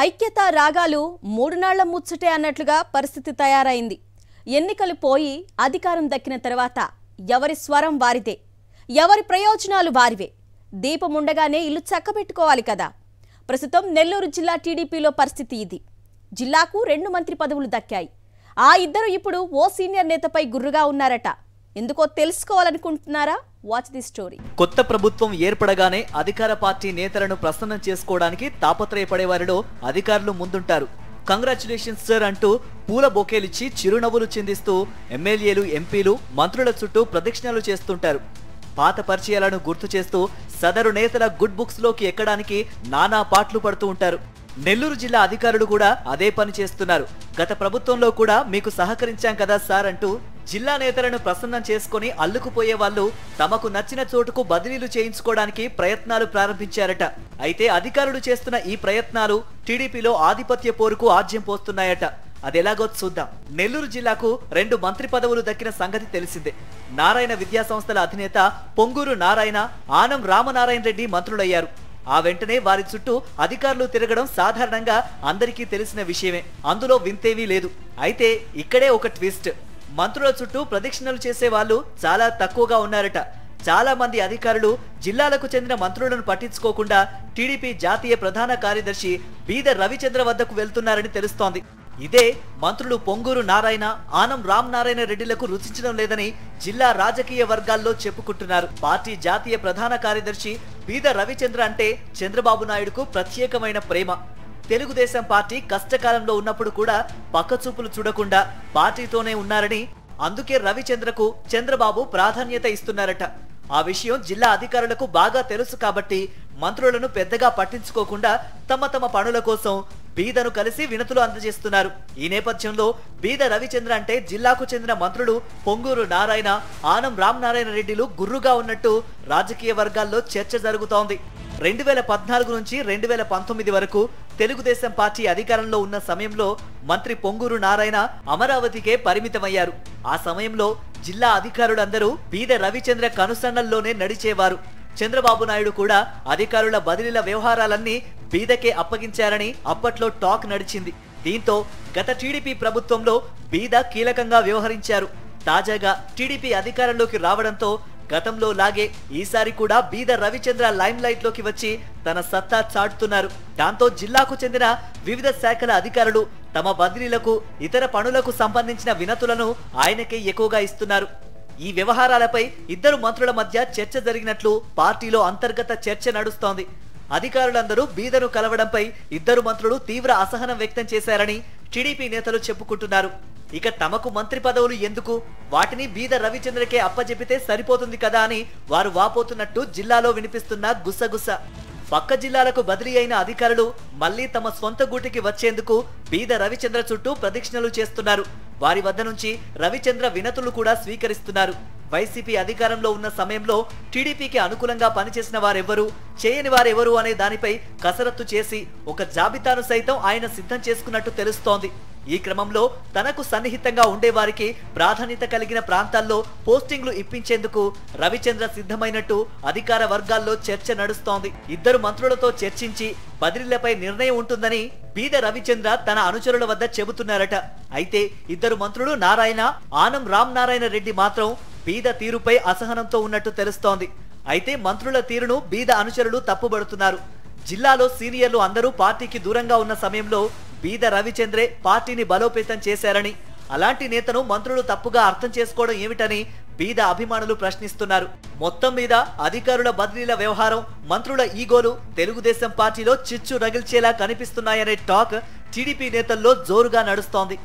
ఐక్యత రాగాలు మూడు నాళ్ల ముచ్చటే అన్నట్లుగా పరిస్థితి తయారైంది. ఎన్నికలు పోయి అధికారం దక్కిన తర్వాత ఎవరి స్వరం వారిదే, ఎవరి ప్రయోజనాలు వారివే. దీపం ఉండగానే ఇల్లు చక్కబెట్టుకోవాలి కదా. ప్రస్తుతం నెల్లూరు జిల్లా టీడీపీలో పరిస్థితి ఇది. జిల్లాకు 2 మంత్రి పదవులు దక్కాయి. ఆ ఇద్దరు ఇప్పుడు ఓ సీనియర్ నేతపై గుర్రుగా ఉన్నారట. ఎందుకో తెలుసుకోవాలనుకుంటున్నారా? Watch the story. కొత్త ప్రభుత్వం ఏర్పడగానే అధికార పార్టీ నేతలను ప్రసన్నం చేసుకోవడానికి తాపత్రయపడే వారిలో అధికారులు ముందుంటారు. కంగ్రాచులేషన్స్ సార్ అంటూ పూల బొకేలిచ్చి చిరునవ్వులు చిందిస్తూ ఎమ్మెల్యేలు, ఎంపీలు, మంత్రుల చుట్టూ ప్రదక్షిణలు చేస్తుంటారు. పాత పరిచయాలను గుర్తు చేస్తూ సదరు నేతల గుడ్ బుక్స్ లోకి ఎక్కడానికి నానా పాట్లు పడుతూ ఉంటారు. నెల్లూరు జిల్లా అధికారులు కూడా అదే పని చేస్తున్నారు. గత ప్రభుత్వంలో కూడా మీకు సహకరించాం కదా సార్ అంటూ జిల్లా నేతలను ప్రసన్నం చేసుకుని అల్లుకుపోయే వాళ్ళు తమకు నచ్చిన చోటుకు బదిలీలు చేయించుకోవడానికి ప్రయత్నాలు ప్రారంభించారట. అయితే అధికారులు చేస్తున్న ఈ ప్రయత్నాలు టీడీపీలో ఆధిపత్య పోరుకు ఆజ్యం పోస్తున్నాయట. అదెలాగో చూద్దాం. నెల్లూరు జిల్లాకు 2 మంత్రి పదవులు దక్కిన సంగతి తెలిసిందే. నారాయణ విద్యా సంస్థల అధినేత పొంగూరు నారాయణ, ఆనం రామనారాయణ రెడ్డి మంత్రులయ్యారు. ఆ వెంటనే వారి చుట్టూ అధికారులు తిరగడం సాధారణంగా అందరికీ తెలిసిన విషయమే. అందులో వింతేమీ లేదు. అయితే ఇక్కడే ఒక ట్విస్ట్. మంత్రుల చుట్టూ ప్రదక్షిణలు చేసే వాళ్ళు చాలా తక్కువగా ఉన్నారట. చాలా మంది అధికారులు జిల్లాలకు చెందిన మంత్రులను పట్టించుకోకుండా టీడీపీ జాతీయ ప్రధాన కార్యదర్శి బీద రవిచంద్ర వద్దకు వెళ్తున్నారని తెలుస్తోంది. ఇదే మంత్రులు పొంగూరు నారాయణ, ఆనం రామనారాయణ రెడ్డిలకు రుచించడం లేదని జిల్లా రాజకీయ వర్గాల్లో చెప్పుకుంటున్నారు. పార్టీ జాతీయ ప్రధాన కార్యదర్శి బీద రవిచంద్ర అంటే చంద్రబాబు నాయుడుకు ప్రత్యేకమైన ప్రేమ. తెలుగుదేశం పార్టీ కష్టకాలంలో ఉన్నప్పుడు కూడా పక్కచూపులు చూడకుండా పార్టీతోనే ఉన్నారని, అందుకే రవిచంద్రకు చంద్రబాబు ప్రాధాన్యత ఇస్తున్నారట. ఆ విషయం జిల్లా అధికారులకు బాగా తెలుసు కాబట్టి మంత్రులను పెద్దగా పట్టించుకోకుండా తమ తమ పనుల కోసం బీదను కలిసి వినతులు అందజేస్తున్నారు. ఈ నేపథ్యంలో బీద రవిచంద్ర అంటే జిల్లాకు చెందిన మంత్రులు పొంగూరు నారాయణ, ఆనం రామనారాయణ రెడ్డిలు గుర్రుగా ఉన్నట్టు రాజకీయ వర్గాల్లో చర్చ జరుగుతోంది. 2014 నుంచి 2019 వరకు తెలుగుదేశం పార్టీ అధికారంలో ఉన్న సమయంలో మంత్రి పొంగూరు నారాయణ అమరావతికే పరిమితమయ్యారు. ఆ సమయంలో జిల్లా అధికారులందరూ బీద రవిచంద్ర కనుసన్నల్లోనే నడిచేవారు. చంద్రబాబు నాయుడు కూడా అధికారుల బదిలీల వ్యవహారాలన్నీ బీదకే అప్పగించారని అప్పట్లో టాక్ నడిచింది. దీంతో గత టీడీపీ ప్రభుత్వంలో బీద కీలకంగా వ్యవహరించారు. తాజాగా టీడీపీ అధికారంలోకి రావడంతో గతంలో లాగే ఈసారి కూడా బీద రవిచంద్ర లైమ్ లైట్ లోకి వచ్చి తన సత్తా చాటుతున్నారు. దాంతో జిల్లాకు చెందిన వివిధ శాఖల అధికారులు తమ బదిలీలకు, ఇతర పనులకు సంబంధించిన వినతులను ఆయనకే ఎక్కువగా ఇస్తున్నారు. ఈ వ్యవహారాలపై ఇద్దరు మంత్రుల మధ్య చర్చ జరిగినట్లు పార్టీలో అంతర్గత చర్చ నడుస్తోంది. అధికారులందరూ బీదను కలవడంపై ఇద్దరు మంత్రులు తీవ్ర అసహనం వ్యక్తం చేశారని టీడీపీ నేతలు చెప్పుకుంటున్నారు. ఇక తమకు మంత్రి పదవులు ఎందుకు, వాటిని బీద రవిచంద్రకే అప్పజెపితే సరిపోతుంది కదా అని వారు వాపోతున్నట్టు జిల్లాలో వినిపిస్తున్న గుసగుస. పక్క జిల్లాలకు బదిలీ అయిన అధికారులు మళ్లీ తమ స్వంత గూటికి వచ్చేందుకు బీద రవిచంద్ర చుట్టూ ప్రదక్షిణలు చేస్తున్నారు. వారి వద్ద నుంచి రవిచంద్ర వినతులు కూడా స్వీకరిస్తున్నారు. వైసీపీ అధికారంలో ఉన్న సమయంలో టీడీపీకి అనుకూలంగా పనిచేసిన వారెవరు, చేయని వారెవరు అనే దానిపై కసరత్తు చేసి ఒక జాబితాను సైతం ఆయన సిద్ధం చేసుకున్నట్టు తెలుస్తోంది. ఈ క్రమంలో తనకు సన్నిహితంగా ఉండేవారికి ప్రాధాన్యత కలిగిన ప్రాంతాల్లో పోస్టింగ్లు ఇప్పించేందుకు రవిచంద్ర సిద్ధమైనట్టు అధికార వర్గాల్లో చర్చ నడుస్తోంది. ఇద్దరు మంత్రులతో చర్చించి బదిలీలపై నిర్ణయం ఉంటుందని బీద రవిచంద్ర తన అనుచరుల వద్ద చెబుతున్నారట. అయితే ఇద్దరు మంత్రులు నారాయణ, ఆనం రామనారాయణ రెడ్డి మాత్రం బీద తీరుపై అసహనంతో ఉన్నట్టు తెలుస్తోంది. అయితే మంత్రుల తీరును బీద అనుచరులు తప్పుబడుతున్నారు. జిల్లాలో సీనియర్లు అందరూ పార్టీకి దూరంగా ఉన్న సమయంలో బీద రవిచంద్రే పార్టీని బలోపేతం చేశారని, అలాంటి నేతను మంత్రులు తప్పుగా అర్థం చేసుకోవడం ఏమిటని బీద అభిమానులు ప్రశ్నిస్తున్నారు. మొత్తం మీద అధికారుల బదిలీల వ్యవహారం, మంత్రుల ఈగోలు తెలుగుదేశం పార్టీలో చిచ్చు రగిల్చేలా కనిపిస్తున్నాయనే టాక్ టీడీపీ నేతల్లో జోరుగా నడుస్తోంది.